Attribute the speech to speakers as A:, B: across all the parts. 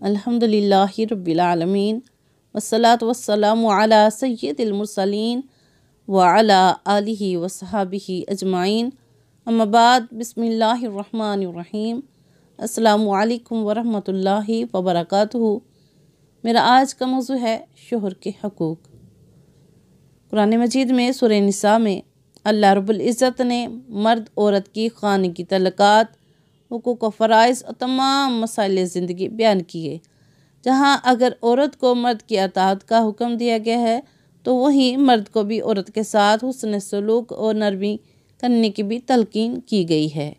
A: الحمدللہ رب العالمین والصلاة والسلام علی سید المرسلین وعلی آلہ وصحبہ اجمعین اما بعد بسم اللہ الرحمن الرحیم السلام علیکم ورحمۃ اللہ وبرکاتہ۔ میرا آج کا موضوع ہے شوہر کے حقوق۔ قرآن مجید میں سورہ نساء میں اللہ رب العزت نے مرد عورت کی خانگی تعلقات، حقوق و فرائض اور تمام مسائل زندگی بیان کیے۔ جہاں اگر عورت کو مرد کی اطاعت کا حکم دیا گیا ہے تو وہیں مرد کو بھی عورت کے ساتھ حسن سلوک اور نرمی کرنے کی بھی تلقین کی گئی ہے۔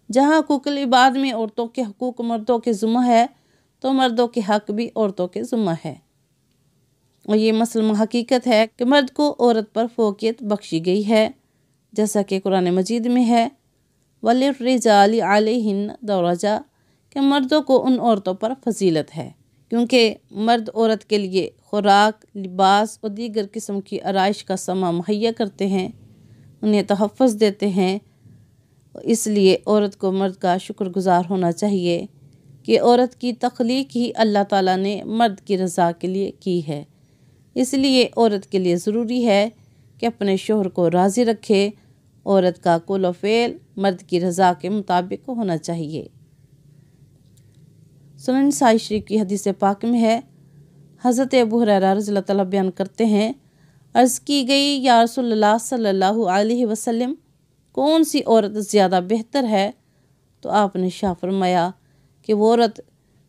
A: جہاں حقوق العباد میں عورتوں کے حقوق مردوں کے ذمہ ہے تو مردوں کے حق بھی عورتوں کے ذمہ ہے، اور یہ مسلم حقیقت ہے کہ مرد کو عورت پر فوقیت بخشی گئی ہے، جیسا کہ قرآن مجید میں ہے وَلِلرِّجَالِ عَلَيْهِنَّ دَرَجَةٌ کہ مردوں کو ان عورتوں پر فضیلت ہے، کیونکہ مرد عورت کے لیے خوراک، لباس اور دیگر قسم کی آرائش کا سامان مہیا کرتے ہیں، انہیں تحفظ دیتے ہیں۔ اس لیے عورت کو مرد کا شکر گزار ہونا چاہیے کہ عورت کی تخلیق ہی اللہ تعالیٰ نے مرد کی رضا کے لیے کی ہے۔ اس لیے عورت کے لیے ضروری ہے کہ اپنے شوہر کو راضی رکھے۔ عورت کا قول و فعل مرد کی رضا کے مطابق ہونا چاہیے۔ سنن نسائی شریف کی حدیث پاک میں ہے، حضرت ابو ہریرہ رضی اللہ تعالیٰ بیان کرتے ہیں، عرض کی گئی یا رسول اللہ صلی اللہ علیہ وسلم کون سی عورت زیادہ بہتر ہے؟ تو آپ نے ارشاد فرمایا کہ وہ عورت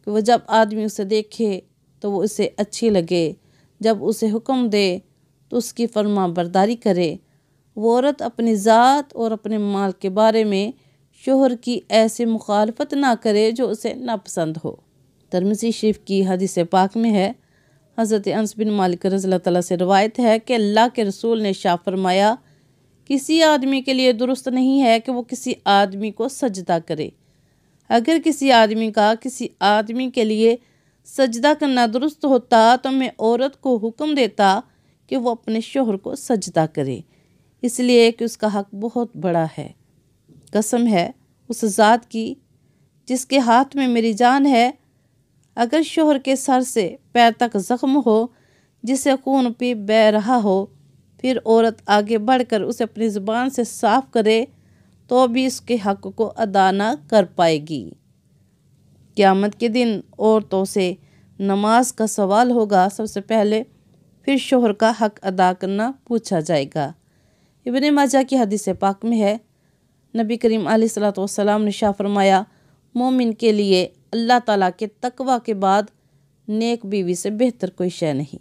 A: کہ وہ جب آدمی اسے دیکھے تو وہ اسے اچھی لگے، جب اسے حکم دے تو اس کی فرما برداری کرے، وہ عورت اپنی ذات اور اپنے مال کے بارے میں شوہر کی ایسی مخالفت نہ کرے جو اسے ناپسند ہو۔ ترمذی شریف کی حدیث پاک میں ہے، حضرت انس بن مالک رضی اللہ تعالیٰ سے روایت ہے کہ اللہ کے رسول نے ارشاد فرمایا، کسی آدمی کے لیے درست نہیں ہے کہ وہ کسی آدمی کو سجدہ کرے۔ اگر کسی آدمی کا کسی آدمی کے لیے سجدہ کرنا درست ہوتا تو میں عورت کو حکم دیتا کہ وہ اپنے شوہر کو سجدہ کرے، اس لیے کہ اس کا حق بہت بڑا ہے۔ قسم ہے اس ذات کی جس کے ہاتھ میں میری جان ہے، اگر شوہر کے سر سے پیر تک زخم ہو جسے خون پی بہہ رہا ہو، پھر عورت آگے بڑھ کر اسے اپنی زبان سے صاف کرے تو بھی اس کے حق کو ادا نہ کر پائے گی۔ قیامت کے دن عورتوں سے نماز کا سوال ہوگا سب سے پہلے، پھر شوہر کا حق ادا کرنا پوچھا جائے گا۔ ابن ماجہ کی حدیث پاک میں ہے، نبی کریم علیہ السلام نے ارشاد فرمایا، مومن کے لیے اللہ تعالیٰ کے تقوی کے بعد نیک بیوی سے بہتر کوئی شے نہیں۔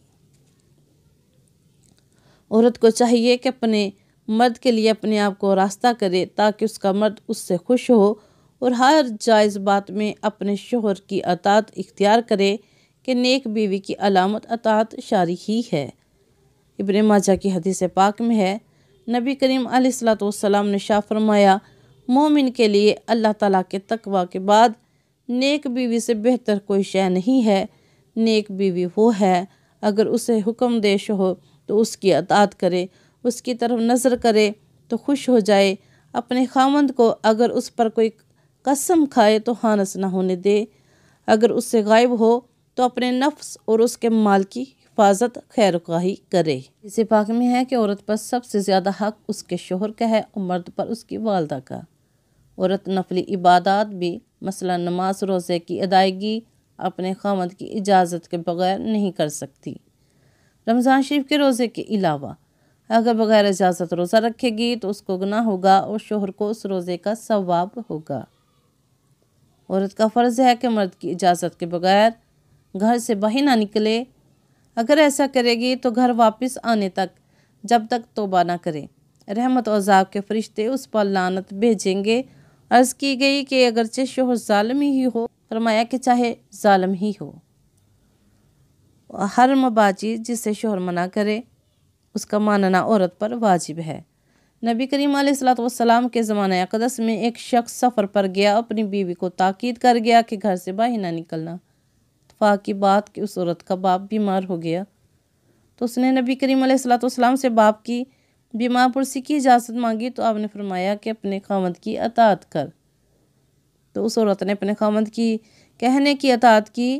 A: عورت کو چاہیے کہ اپنے مرد کے لیے اپنے آپ کو راستہ کرے تاکہ اس کا مرد اس سے خوش ہو، اور ہر جائز بات میں اپنے شوہر کی اطاعت اختیار کرے کہ نیک بیوی کی علامت اطاعت شاری ہی ہے۔ ابن ماجہ کی حدیث پاک میں ہے، نبی کریم علیہ السلام نے ارشاد فرمایا، مومن کے لیے اللہ تعالیٰ کے تقوی کے بعد نیک بیوی سے بہتر کوئی شے نہیں ہے۔ نیک بیوی وہ ہے اگر اسے حکم دے شوہر تو اس کی اطاعت کرے، اس کی طرف نظر کرے تو خوش ہو جائے، اپنے خاوند کو اگر اس پر کوئی قسم کھائے تو ہانس نہ ہونے دے، اگر اس سے غائب ہو تو اپنے نفس اور اس کے مال کی حفاظت خیر خواہی کرے۔ اسی پاک میں ہے کہ عورت پر سب سے زیادہ حق اس کے شوہر کا ہے اور مرد پر اس کی والدہ کا۔ عورت نفلی عبادات بھی مثلا نماز روزے کی ادائیگی اپنے خاوند کی اجازت کے بغیر نہیں کر سکتی۔ رمضان شریف کے روزے کے علاوہ اگر بغیر اجازت روزہ رکھے گی تو اس کو گناہ ہوگا اور شوہر کو اس روزے کا ثواب ہوگا۔ عورت کا فرض ہے کہ مرد کی اجازت کے بغیر گھر سے باہر نہ نکلے، اگر ایسا کرے گی تو گھر واپس آنے تک جب تک توبہ نہ کرے رحمت و عذاب کے فرشتے اس پر لعنت بھیجیں گے۔ عرض کی گئی کہ اگرچہ شوہر ظالم ہی ہو، فرمایا کہ چاہے ظالم ہی ہو، ہر مباجی جسے شوہر منع کرے اس کا ماننا عورت پر واجب ہے۔ نبی کریم علیہ السلام کے زمانہ اقدس میں ایک شخص سفر پر گیا، اپنی بیوی کو تاکید کر گیا کہ گھر سے باہر نہ نکلنا۔ اتفاق کی بات کہ اس عورت کا باپ بیمار ہو گیا تو اس نے نبی کریم علیہ السلام سے باپ کی بیمار پرسی کی اجازت مانگی، تو آپ نے فرمایا کہ اپنے خاوند کی اطاعت کر۔ تو اس عورت نے اپنے خاوند کی کہنے کی اطاعت کی